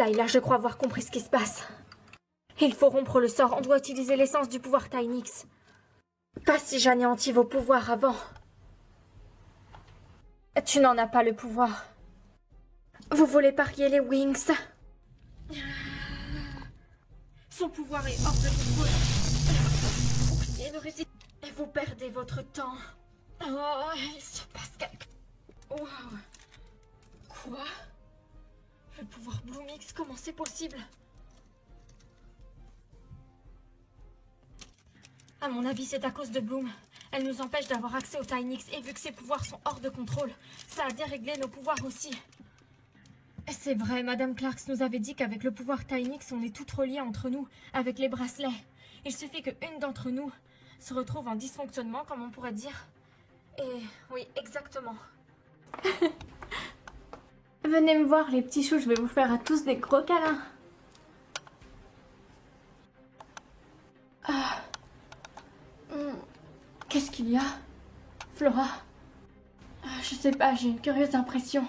Layla, je crois avoir compris ce qui se passe. Il faut rompre le sort, on doit utiliser l'essence du pouvoir Tynix. Pas si j'anéantis vos pouvoirs avant. Tu n'en as pas le pouvoir. Vous voulez parier les Wings? Son pouvoir est hors de contrôle. Oubliez de résister. Et vous perdez votre temps. Oh, il se passe quelque... Wow. Quoi? Le pouvoir Bloomix, comment c'est possible? À mon avis, c'est à cause de Bloom. Elle nous empêche d'avoir accès au Tynix, et vu que ses pouvoirs sont hors de contrôle, ça a déréglé nos pouvoirs aussi. C'est vrai, Madame Clarks nous avait dit qu'avec le pouvoir Tynix, on est toutes reliées entre nous, avec les bracelets. Il suffit qu'une d'entre nous se retrouve en dysfonctionnement, comme on pourrait dire. Et oui, exactement. Venez me voir, les petits choux, je vais vous faire à tous des gros câlins. Qu'est-ce qu'il y a, Flora? Je sais pas, j'ai une curieuse impression.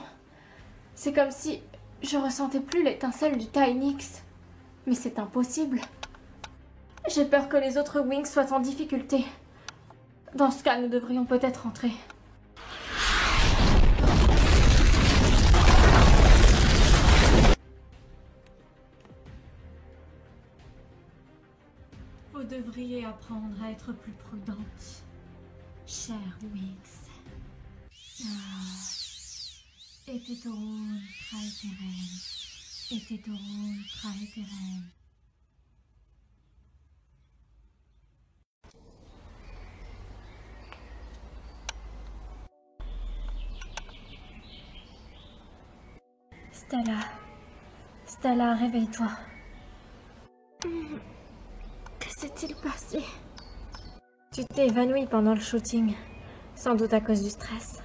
C'est comme si je ressentais plus l'étincelle du Tynix. Mais c'est impossible. J'ai peur que les autres Wings soient en difficulté. Dans ce cas, nous devrions peut-être rentrer. Vous devriez apprendre à être plus prudente, chère Wings. Etetorun Praeteren. Etetorun Praeteren. Stella. Stella, réveille-toi. Que s'est-il passé? Tu t'es évanouie pendant le shooting, sans doute à cause du stress.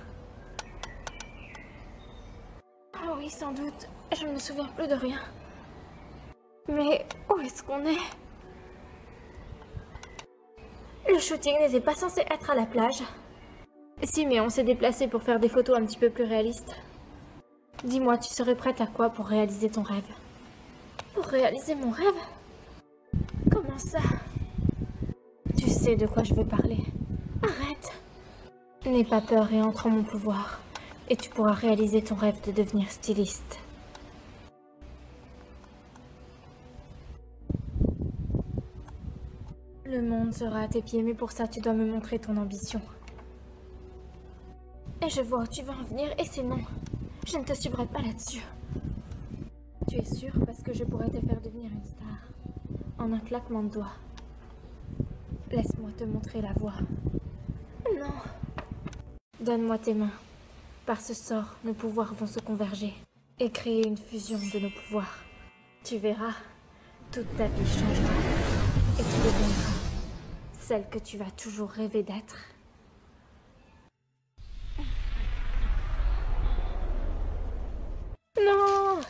Ah oui, sans doute. Je ne me souviens plus de rien. Mais où est-ce qu'on est? Le shooting n'était pas censé être à la plage. Si, mais on s'est déplacé pour faire des photos un petit peu plus réalistes. Dis-moi, tu serais prête à quoi pour réaliser ton rêve? Pour réaliser mon rêve? Comment ça? Tu sais de quoi je veux parler. Arrête. N'aie pas peur et entre en mon pouvoir. Et tu pourras réaliser ton rêve de devenir styliste. Le monde sera à tes pieds, mais pour ça, tu dois me montrer ton ambition. Et je vois où tu veux en venir, et c'est non. Je ne te suivrai pas là-dessus. Tu es sûre parce que je pourrais te faire devenir une star. En un claquement de doigts. Laisse-moi te montrer la voie. Non. Donne-moi tes mains. Par ce sort, nos pouvoirs vont se converger et créer une fusion de nos pouvoirs. Tu verras, toute ta vie changera et tu deviendras celle que tu vas toujours rêver d'être. Non!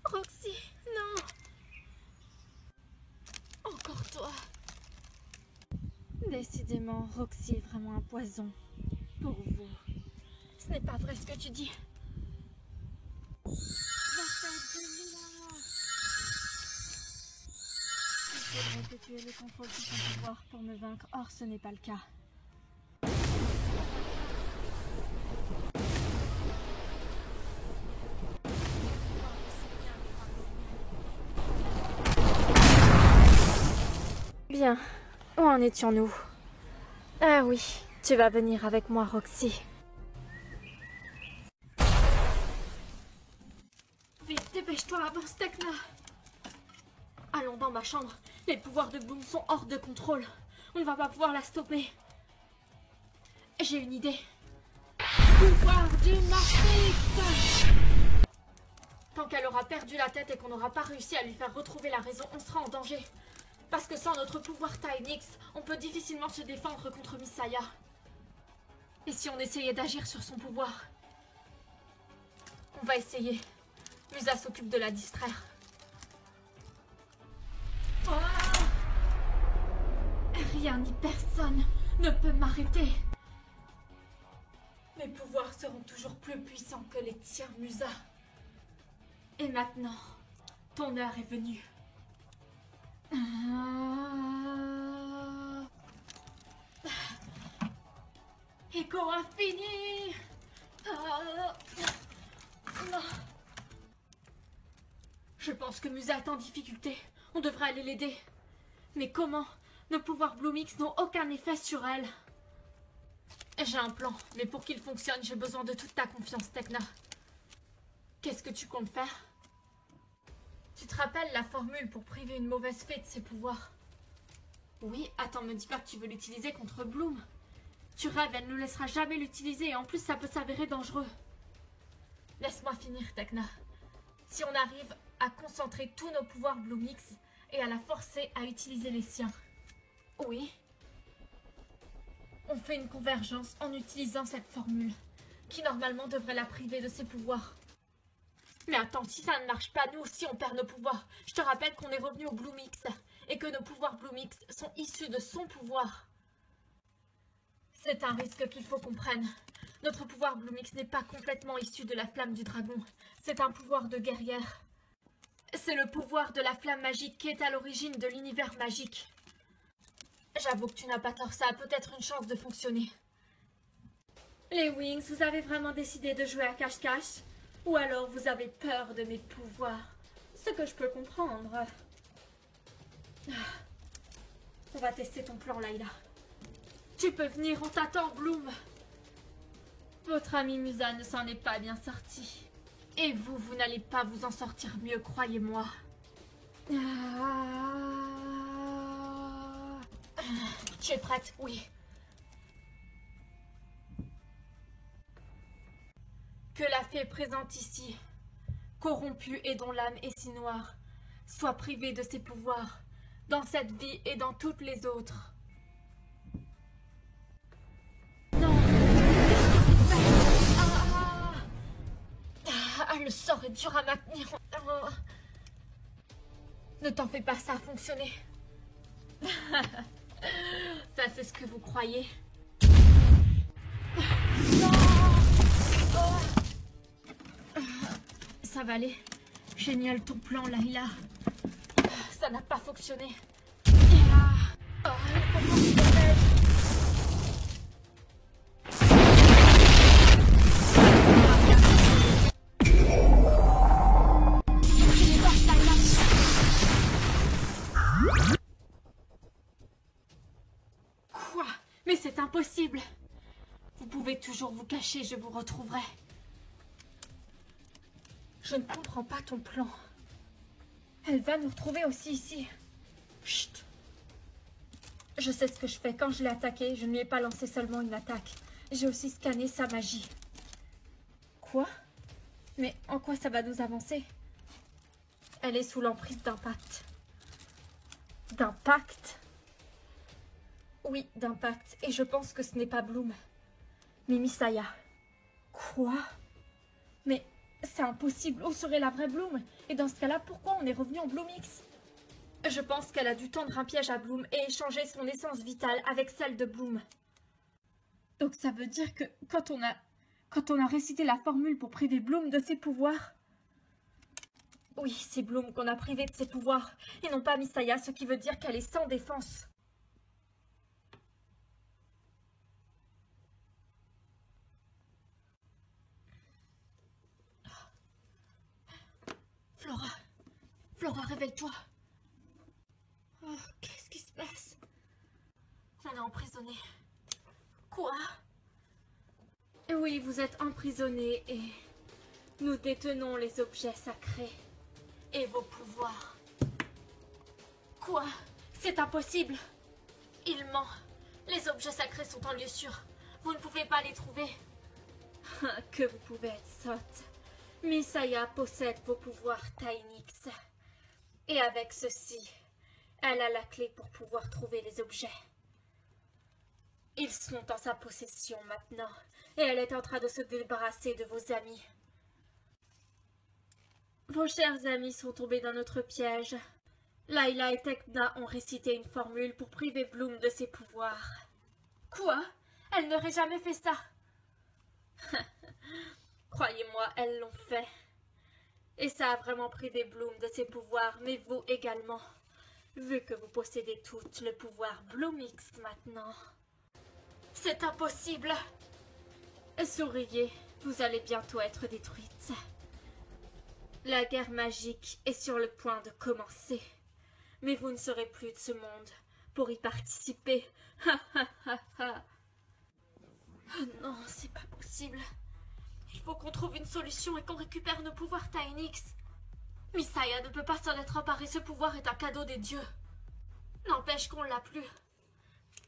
Roxy, non! Encore toi! Décidément, Roxy est vraiment un poison. Pour vous. Ce n'est pas vrai ce que tu dis. Il faudrait que tu aies le contrôle sur ton pouvoir pour me vaincre. Or, ce n'est pas le cas. Bien. Où en étions-nous? Ah oui, tu vas venir avec moi, Roxy. Vite, dépêche-toi, avance, Tekna. Allons dans ma chambre. Les pouvoirs de Bloom sont hors de contrôle. On ne va pas pouvoir la stopper. J'ai une idée. Pouvoir du Matrix! Tant qu'elle aura perdu la tête et qu'on n'aura pas réussi à lui faire retrouver la raison, on sera en danger. Parce que sans notre pouvoir Tynix, on peut difficilement se défendre contre Messiah. Et si on essayait d'agir sur son pouvoir? On va essayer. Musa s'occupe de la distraire. Oh, rien ni personne ne peut m'arrêter. Mes pouvoirs seront toujours plus puissants que les tiens, Musa. Et maintenant, ton heure est venue. Écho infini. Je pense que Musa est en difficulté. On devrait aller l'aider. Mais comment? Nos pouvoirs Bloomix n'ont aucun effet sur elle. J'ai un plan, mais pour qu'il fonctionne, j'ai besoin de toute ta confiance, Tecna. Qu'est-ce que tu comptes faire? Tu te rappelles la formule pour priver une mauvaise fée de ses pouvoirs? Oui, attends, me dis pas que tu veux l'utiliser contre Bloom. Tu rêves, elle ne nous laissera jamais l'utiliser et en plus ça peut s'avérer dangereux. Laisse-moi finir, Tecna. Si on arrive à concentrer tous nos pouvoirs Bloomix et à la forcer à utiliser les siens. Oui. On fait une convergence en utilisant cette formule, qui normalement devrait la priver de ses pouvoirs. Mais attends, si ça ne marche pas, nous aussi on perd nos pouvoirs. Je te rappelle qu'on est revenu au Bloomix et que nos pouvoirs Bloomix sont issus de son pouvoir. C'est un risque qu'il faut qu'on prenne. Notre pouvoir Bloomix n'est pas complètement issu de la flamme du dragon. C'est un pouvoir de guerrière. C'est le pouvoir de la flamme magique qui est à l'origine de l'univers magique. J'avoue que tu n'as pas tort, ça a peut-être une chance de fonctionner. Les Wings, vous avez vraiment décidé de jouer à cache-cache? Ou alors vous avez peur de mes pouvoirs? Ce que je peux comprendre. On va tester ton plan, Layla. Tu peux venir, on t'attend, Bloom. Votre ami Musa ne s'en est pas bien sorti. Et vous, vous n'allez pas vous en sortir mieux, croyez-moi. Tu es prête? Oui. Que la fée présente ici, corrompue et dont l'âme est si noire, soit privée de ses pouvoirs, dans cette vie et dans toutes les autres. Non. Le sort est dur à maintenir. Ne t'en fais pas, ça a fonctionné. Ça, c'est ce que vous croyez. Non. Ça va aller. Génial ton plan, Layla. Ça n'a pas fonctionné. Quoi? Mais c'est impossible. Vous pouvez toujours vous cacher, je vous retrouverai. Je ne comprends pas ton plan. Elle va nous retrouver aussi ici. Chut. Je sais ce que je fais. Quand je l'ai attaquée, je ne lui ai pas lancé seulement une attaque. J'ai aussi scanné sa magie. Quoi? Mais en quoi ça va nous avancer? Elle est sous l'emprise d'un pacte. D'un pacte? Oui, d'un pacte. Et je pense que ce n'est pas Bloom, mais Misaya. Quoi? Mais c'est impossible. Où serait la vraie Bloom? Et dans ce cas-là, pourquoi on est revenu en Bloomix? Je pense qu'elle a dû tendre un piège à Bloom et échanger son essence vitale avec celle de Bloom. Donc ça veut dire que quand on a récité la formule pour priver Bloom de ses pouvoirs... Oui, c'est Bloom qu'on a privé de ses pouvoirs, et non pas Misaya, ce qui veut dire qu'elle est sans défense. Flora, réveille-toi. Oh, qu'est-ce qui se passe? On est emprisonnés. Quoi? Oui, vous êtes emprisonnés et nous détenons les objets sacrés et vos pouvoirs. Quoi? C'est impossible. Il ment. Les objets sacrés sont en lieu sûr. Vous ne pouvez pas les trouver. Que vous pouvez être sotte. Misaya possède vos pouvoirs Tainix. Et avec ceci, elle a la clé pour pouvoir trouver les objets. Ils sont en sa possession maintenant, et elle est en train de se débarrasser de vos amis. Vos chers amis sont tombés dans notre piège. Layla et Tecna ont récité une formule pour priver Bloom de ses pouvoirs. Quoi? Elle n'aurait jamais fait ça. Croyez-moi, elles l'ont fait. Et ça a vraiment privé Bloom de ses pouvoirs, mais vous également. Vu que vous possédez toutes le pouvoir Bloomix maintenant. C'est impossible. Souriez, vous allez bientôt être détruite. La guerre magique est sur le point de commencer. Mais vous ne serez plus de ce monde pour y participer. Non, c'est pas possible. Il faut qu'on trouve une solution et qu'on récupère nos pouvoirs Tynix. Misaya ne peut pas s'en être emparée, ce pouvoir est un cadeau des dieux. N'empêche qu'on l'a plus.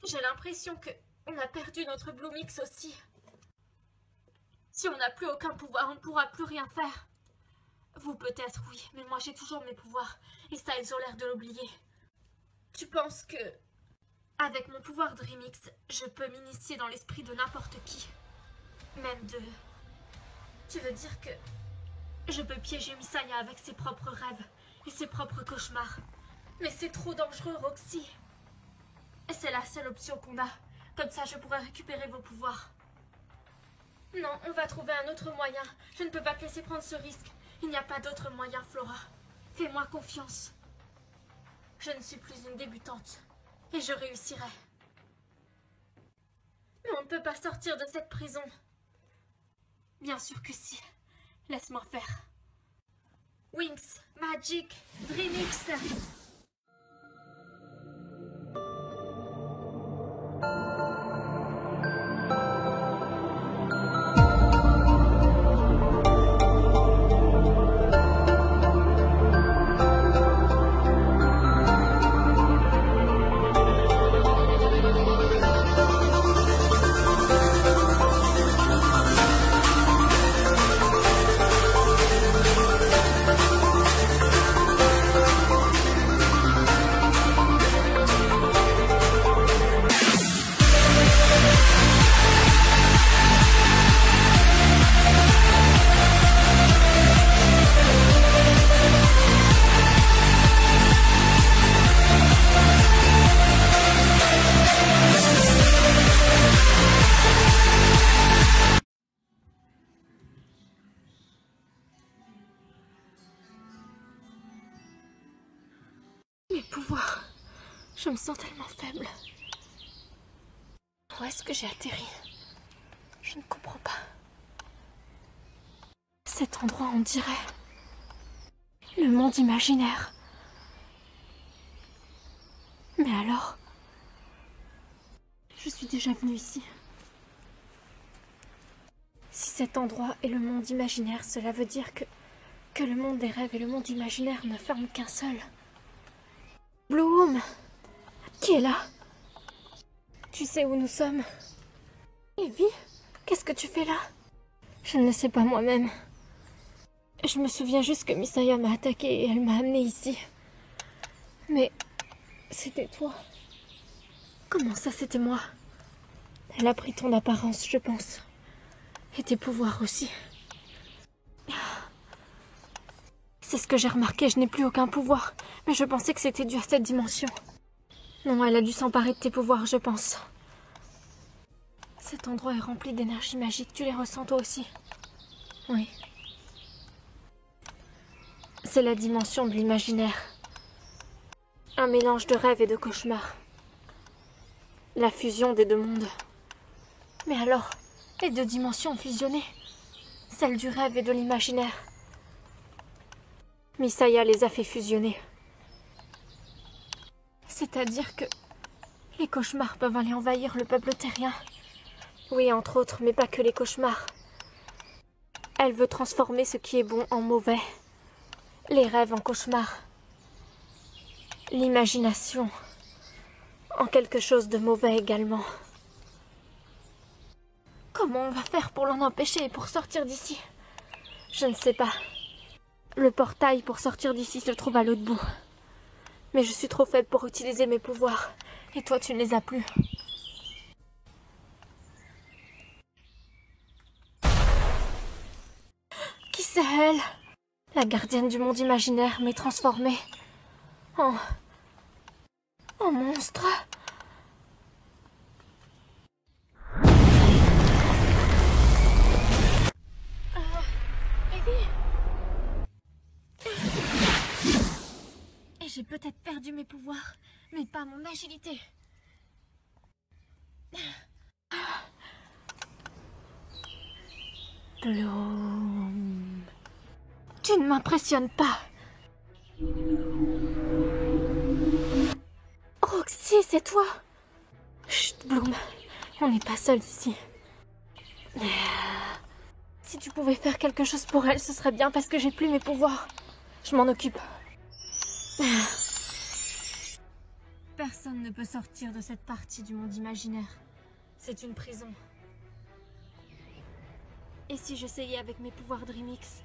J'ai l'impression que on a perdu notre Bloomix aussi. Si on n'a plus aucun pouvoir, on ne pourra plus rien faire. Vous peut-être, oui, mais moi j'ai toujours mes pouvoirs, et ça ils ont l'air de l'oublier. Tu penses que, avec mon pouvoir Dreamix, je peux m'initier dans l'esprit de n'importe qui? Même de... Tu veux dire que je peux piéger Misaya avec ses propres rêves et ses propres cauchemars? Mais c'est trop dangereux, Roxy. C'est la seule option qu'on a. Comme ça, je pourrais récupérer vos pouvoirs. Non, on va trouver un autre moyen. Je ne peux pas te laisser prendre ce risque. Il n'y a pas d'autre moyen, Flora. Fais-moi confiance. Je ne suis plus une débutante. Et je réussirai. Mais on ne peut pas sortir de cette prison. Bien sûr que si. Laisse-moi faire. Wings, Magic, Dreamix. Mes pouvoirs. Je me sens tellement faible. Où est-ce que j'ai atterri? Je ne comprends pas. Cet endroit, on dirait... le monde imaginaire. Mais alors... je suis déjà venue ici. Si cet endroit est le monde imaginaire, cela veut dire que le monde des rêves et le monde imaginaire ne forment qu'un seul. Bloom! Qui est là? Tu sais où nous sommes? Evie? Qu'est-ce que tu fais là? Je ne le sais pas moi-même. Je me souviens juste que Misaya m'a attaquée et elle m'a amenée ici. Mais c'était toi. Comment ça, c'était moi? Elle a pris ton apparence, je pense. Et tes pouvoirs aussi. C'est ce que j'ai remarqué, je n'ai plus aucun pouvoir. Mais je pensais que c'était dû à cette dimension. Non, elle a dû s'emparer de tes pouvoirs, je pense. Cet endroit est rempli d'énergie magique, tu les ressens toi aussi? Oui. C'est la dimension de l'imaginaire. Un mélange de rêve et de cauchemar. La fusion des deux mondes. Mais alors, les deux dimensions ont fusionné. Celle du rêve et de l'imaginaire. Misaya les a fait fusionner. C'est-à-dire que les cauchemars peuvent aller envahir le peuple terrien. Oui, entre autres, mais pas que les cauchemars. Elle veut transformer ce qui est bon en mauvais. Les rêves en cauchemars. L'imagination en quelque chose de mauvais également. Comment on va faire pour l'en empêcher et pour sortir d'ici? Je ne sais pas. Le portail pour sortir d'ici se trouve à l'autre bout. Mais je suis trop faible pour utiliser mes pouvoirs. Et toi, tu ne les as plus. Qui c'est elle? La gardienne du monde imaginaire m'est transformée. En monstre. Evie. Et j'ai peut-être perdu mes pouvoirs, mais pas mon agilité. Bloom. Tu ne m'impressionnes pas. Roxy, c'est toi. Chut, Bloom. On n'est pas seul ici. Si tu pouvais faire quelque chose pour elle, ce serait bien parce que j'ai plus mes pouvoirs. Je m'en occupe. Personne ne peut sortir de cette partie du monde imaginaire. C'est une prison. Et si j'essayais avec mes pouvoirs Dreamix?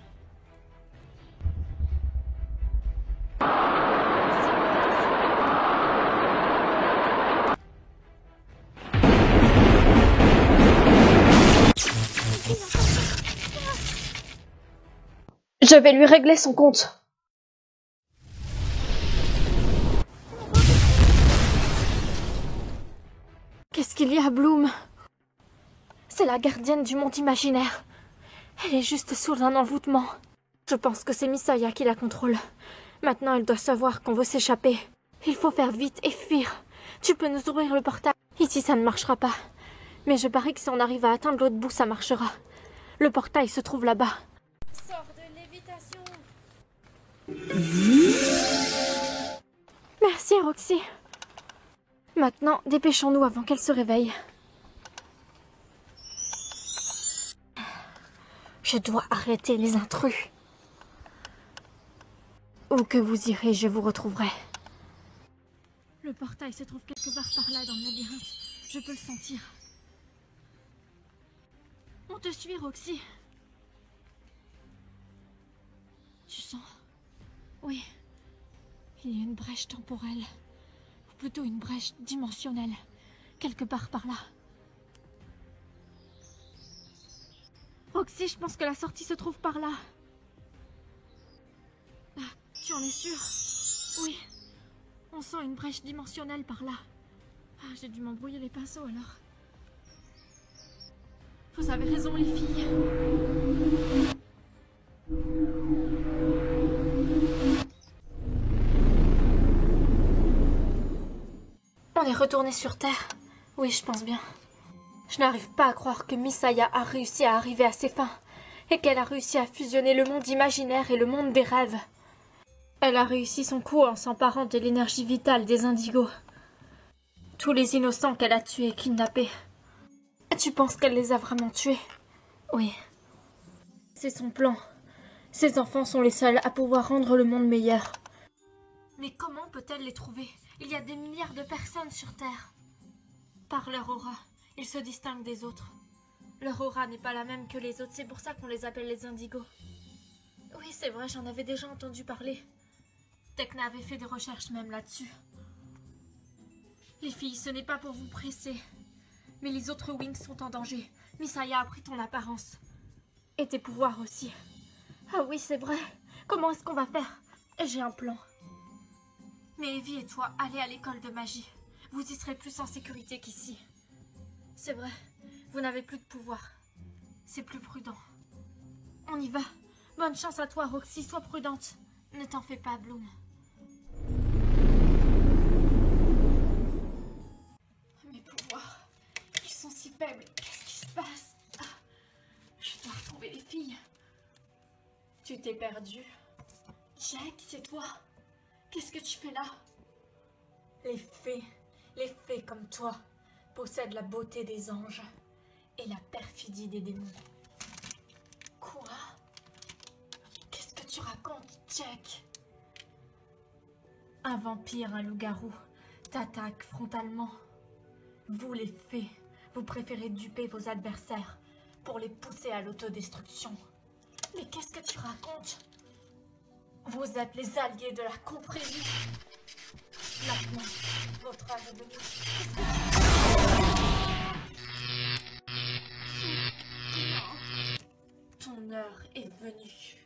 Je vais lui régler son compte. Qu'est-ce qu'il y a, Bloom? C'est la gardienne du monde imaginaire. Elle est juste sous un envoûtement. Je pense que c'est Misaya qui la contrôle. Maintenant, elle doit savoir qu'on veut s'échapper. Il faut faire vite et fuir. Tu peux nous ouvrir le portail. Ici, ça ne marchera pas. Mais je parie que si on arrive à atteindre l'autre bout, ça marchera. Le portail se trouve là-bas. Sors de lévitation. Merci, Roxy. Maintenant, dépêchons-nous avant qu'elle se réveille. Je dois arrêter les intrus. Où que vous irez, je vous retrouverai. Le portail se trouve quelque part par là dans le labyrinthe. Je peux le sentir. On te suit, Roxy. Tu sens? Oui. Il y a une brèche temporelle. Ou plutôt une brèche dimensionnelle. Quelque part par là. Roxy, je pense que la sortie se trouve par là. Ah, tu en es sûre? Oui. On sent une brèche dimensionnelle par là. Ah, j'ai dû m'embrouiller les pinceaux alors. Vous avez raison, les filles. On est retourné sur Terre. Oui, je pense bien. Je n'arrive pas à croire que Misaya a réussi à arriver à ses fins. Et qu'elle a réussi à fusionner le monde imaginaire et le monde des rêves. Elle a réussi son coup en s'emparant de l'énergie vitale des indigos. Tous les innocents qu'elle a tués et kidnappés. Tu penses qu'elle les a vraiment tués? Oui. C'est son plan. Ses enfants sont les seuls à pouvoir rendre le monde meilleur. Mais comment peut-elle les trouver? Il y a des milliards de personnes sur Terre. Par leur aura, ils se distinguent des autres. Leur aura n'est pas la même que les autres, c'est pour ça qu'on les appelle les indigos. Oui, c'est vrai, j'en avais déjà entendu parler. Tekna avait fait des recherches même là-dessus. Les filles, ce n'est pas pour vous presser. Mais les autres Wings sont en danger. Misaya a pris ton apparence. Et tes pouvoirs aussi. Ah oui, c'est vrai. Comment est-ce qu'on va faire? J'ai un plan. Mais Evie et toi, allez à l'école de magie. Vous y serez plus en sécurité qu'ici. C'est vrai, vous n'avez plus de pouvoir. C'est plus prudent. On y va. Bonne chance à toi, Roxy, sois prudente. Ne t'en fais pas, Bloom. Mes pouvoirs, ils sont si faibles. Qu'est-ce qui se passe? Je dois retrouver les filles. Tu t'es perdu. Jack, c'est toi. Qu'est-ce que tu fais là? Les fées comme toi, possèdent la beauté des anges et la perfidie des démons. Quoi? Qu'est-ce que tu racontes, Jack? Un vampire, un loup-garou, t'attaquent frontalement. Vous, les fées, vous préférez duper vos adversaires pour les pousser à l'autodestruction. Mais qu'est-ce que tu racontes? Vous êtes les alliés de la confrérie. Maintenant, votre âge est venu. Ton heure est venue.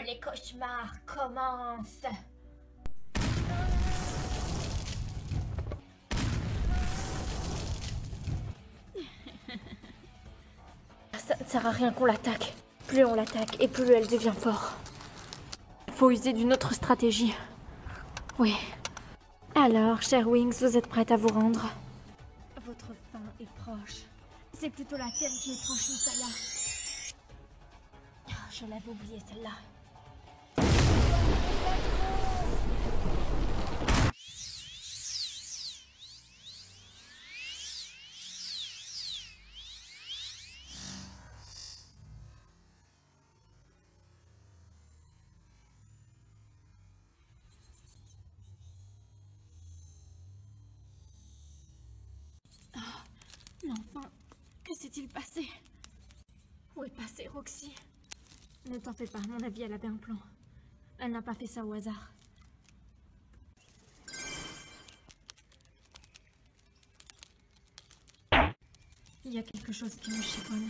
les cauchemars commencent. Ça ne sert à rien qu'on l'attaque. Plus on l'attaque et plus elle devient forte. Il faut user d'une autre stratégie. Oui. Alors, chère Wings, vous êtes prête à vous rendre? Votre fin est proche. C'est plutôt la tienne qui est proche, Misaya. Oh, je l'avais oublié celle-là. Mais enfin, que s'est-il passé? Où est passée Roxy? Ne t'en fais pas, à mon avis, elle avait un plan. Elle n'a pas fait ça au hasard. Il y a quelque chose qui me chiffonne.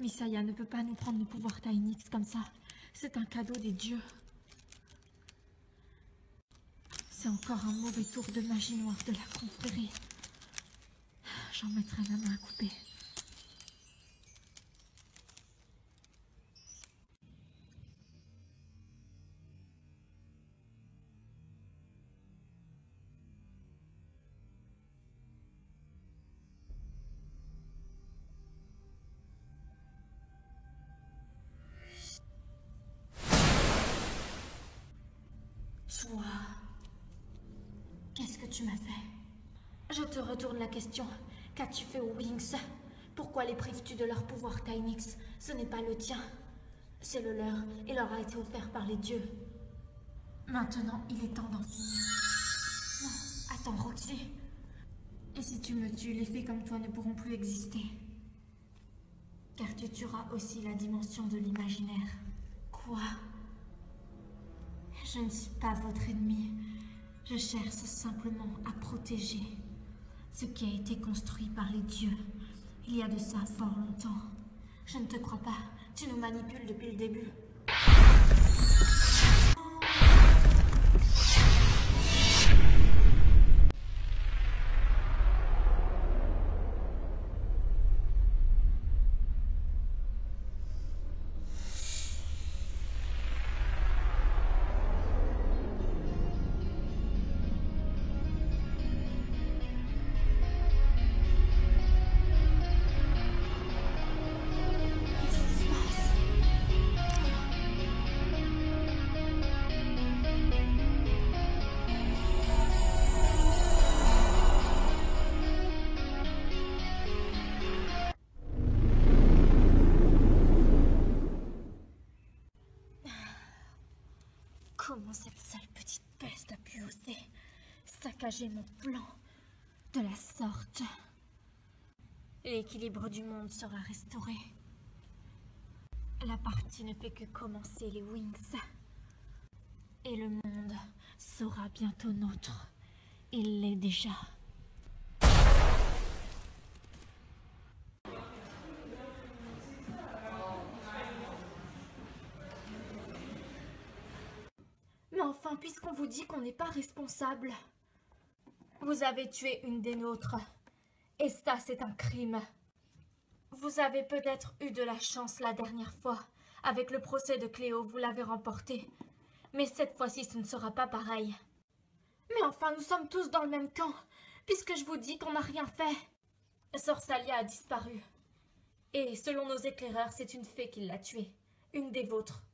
Misaya ne peut pas nous prendre le pouvoir Tainix comme ça. C'est un cadeau des dieux. C'est encore un mauvais tour de magie noire de la confrérie. J'en mettrai ma main à couper. Toi, qu'est-ce que tu m'as fait? Je te retourne la question. Qu'as-tu fait aux Wings? Pourquoi les prives-tu de leur pouvoir Tainix? Ce n'est pas le tien. C'est le leur et leur a été offert par les dieux. Maintenant, il est temps d'en finir. Non, attends, Roxy. Et si tu me tues, les fées comme toi ne pourront plus exister. Car tu tueras aussi la dimension de l'imaginaire. Quoi? Je ne suis pas votre ennemi. Je cherche simplement à protéger ce qui a été construit par les dieux. Il y a de ça fort longtemps. Je ne te crois pas. Tu nous manipules depuis le début. Comment cette sale petite peste a pu oser saccager mon plan de la sorte? L'équilibre du monde sera restauré. La partie ne fait que commencer, les Wings. Et le monde sera bientôt nôtre. Il l'est déjà. Mais enfin, puisqu'on vous dit qu'on n'est pas responsable, vous avez tué une des nôtres. Et ça, c'est un crime. Vous avez peut-être eu de la chance la dernière fois. Avec le procès de Cléo, vous l'avez remporté. Mais cette fois-ci, ce ne sera pas pareil. Mais enfin, nous sommes tous dans le même camp, puisque je vous dis qu'on n'a rien fait. Sœur Salia a disparu. Et selon nos éclaireurs, c'est une fée qui l'a tuée. Une des vôtres.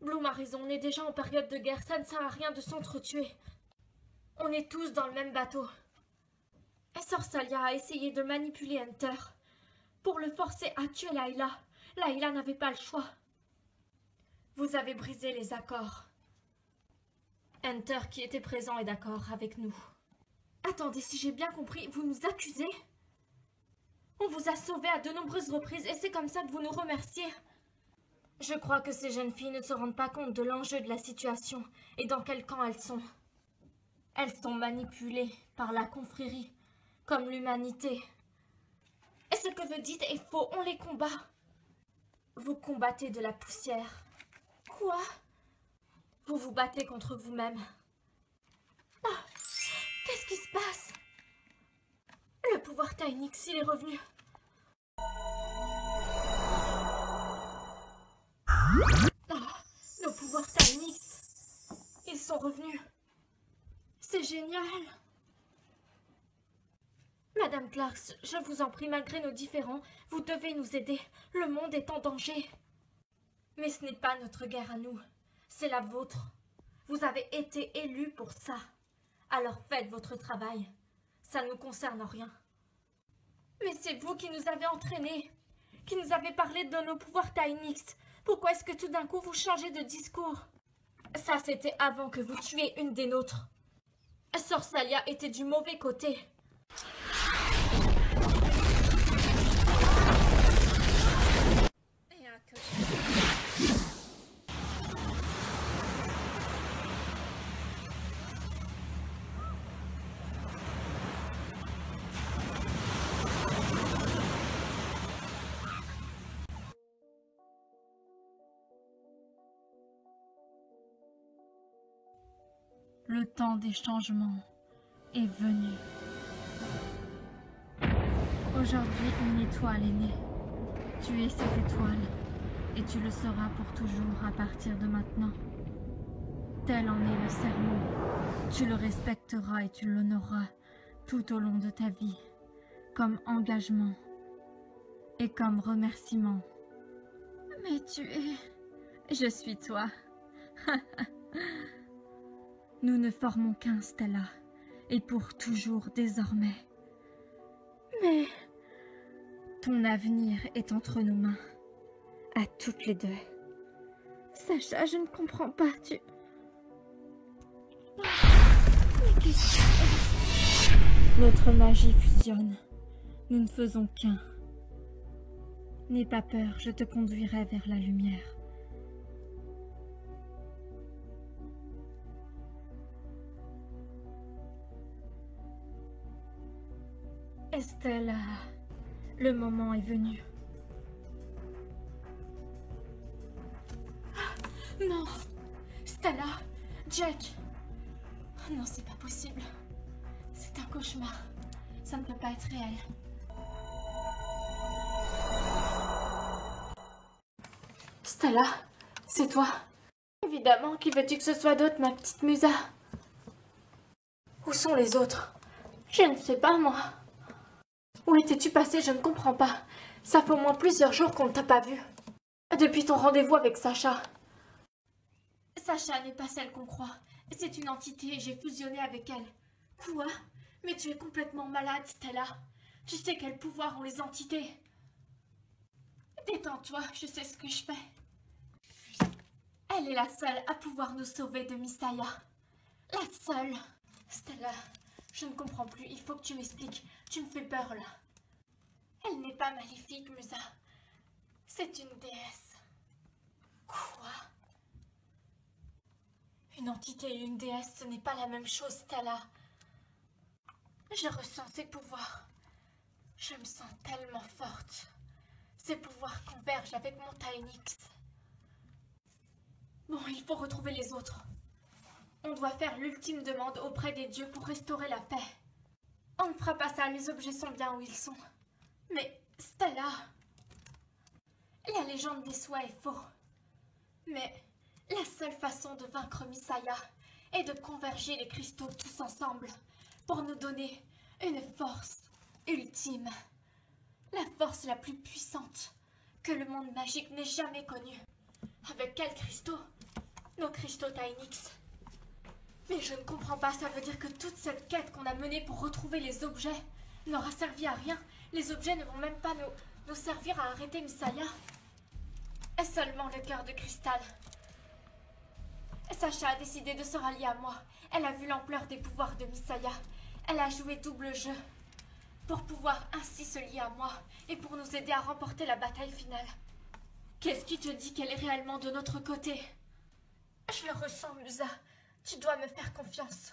Bloom a raison, on est déjà en période de guerre, ça ne sert à rien de s'entretuer. On est tous dans le même bateau. Et Sœur Salia a essayé de manipuler Hunter pour le forcer à tuer Layla. Layla n'avait pas le choix. Vous avez brisé les accords. Hunter, qui était présent, est d'accord avec nous. Attendez, si j'ai bien compris, vous nous accusez? On vous a sauvés à de nombreuses reprises et c'est comme ça que vous nous remerciez. Je crois que ces jeunes filles ne se rendent pas compte de l'enjeu de la situation et dans quel camp elles sont. Elles sont manipulées par la confrérie, comme l'humanité. Et ce que vous dites est faux, on les combat. Vous combattez de la poussière. Quoi? Vous vous battez contre vous-même. Ah, qu'est-ce qui se passe? Le pouvoir Tainix, il est revenu. Ah, nos pouvoirs Tainix, ils sont revenus. C'est génial. Madame Clarks, je vous en prie, malgré nos différends, vous devez nous aider. Le monde est en danger. Mais ce n'est pas notre guerre à nous, c'est la vôtre. Vous avez été élus pour ça. Alors faites votre travail. Ça ne nous concerne rien. Mais c'est vous qui nous avez entraînés, qui nous avez parlé de nos pouvoirs Tainix. Pourquoi est-ce que tout d'un coup vous changez de discours? Ça, c'était avant que vous tuiez une des nôtres. Sorsalia était du mauvais côté. Le temps des changements est venu. Aujourd'hui, une étoile est née. Tu es cette étoile, et tu le seras pour toujours à partir de maintenant. Tel en est le serment. Tu le respecteras et tu l'honoreras tout au long de ta vie, comme engagement et comme remerciement. Mais tu es... Je suis toi. Nous ne formons qu'un, Stella, et pour toujours désormais. Mais ton avenir est entre nos mains, à toutes les deux. Sacha, je ne comprends pas, tu... Mais qu'est-ce que... Notre magie fusionne. Nous ne faisons qu'un. N'aie pas peur, je te conduirai vers la lumière. Estella, le moment est venu. Non, Stella, Jack. Non, c'est pas possible. C'est un cauchemar. Ça ne peut pas être réel. Stella, c'est toi. Évidemment, qui veux-tu que ce soit d'autre, ma petite musa? Où sont les autres? Je ne sais pas, moi. Où étais-tu passé? Je ne comprends pas. Ça fait au moins plusieurs jours qu'on ne t'a pas vu. Depuis ton rendez-vous avec Sacha. Sacha n'est pas celle qu'on croit. C'est une entité et j'ai fusionné avec elle. Quoi? Mais tu es complètement malade, Stella. Tu sais quel pouvoir ont les entités. Détends-toi, je sais ce que je fais. Elle est la seule à pouvoir nous sauver de Misaya. La seule. Stella, je ne comprends plus. Il faut que tu m'expliques. Tu me fais peur, là. Elle n'est pas maléfique, Musa. C'est une déesse. Quoi? Une entité et une déesse, ce n'est pas la même chose, Stella. Je ressens ses pouvoirs. Je me sens tellement forte. Ses pouvoirs convergent avec mon Tainix. Bon, il faut retrouver les autres. On doit faire l'ultime demande auprès des dieux pour restaurer la paix. On ne fera pas ça, les objets sont bien où ils sont. Mais, Stella, la légende des soies est faux. Mais la seule façon de vaincre Misaya est de converger les cristaux tous ensemble pour nous donner une force ultime. La force la plus puissante que le monde magique n'ait jamais connue. Avec quels cristaux? Nos cristaux Tainix. Mais je ne comprends pas, ça veut dire que toute cette quête qu'on a menée pour retrouver les objets n'aura servi à rien. Les objets ne vont même pas nous servir à arrêter Misaya. Et seulement le cœur de cristal. Sacha a décidé de se rallier à moi. Elle a vu l'ampleur des pouvoirs de Misaya. Elle a joué double jeu pour pouvoir ainsi se lier à moi et pour nous aider à remporter la bataille finale. Qu'est-ce qui te dit qu'elle est réellement de notre côté? Je le ressens, Musa. Tu dois me faire confiance.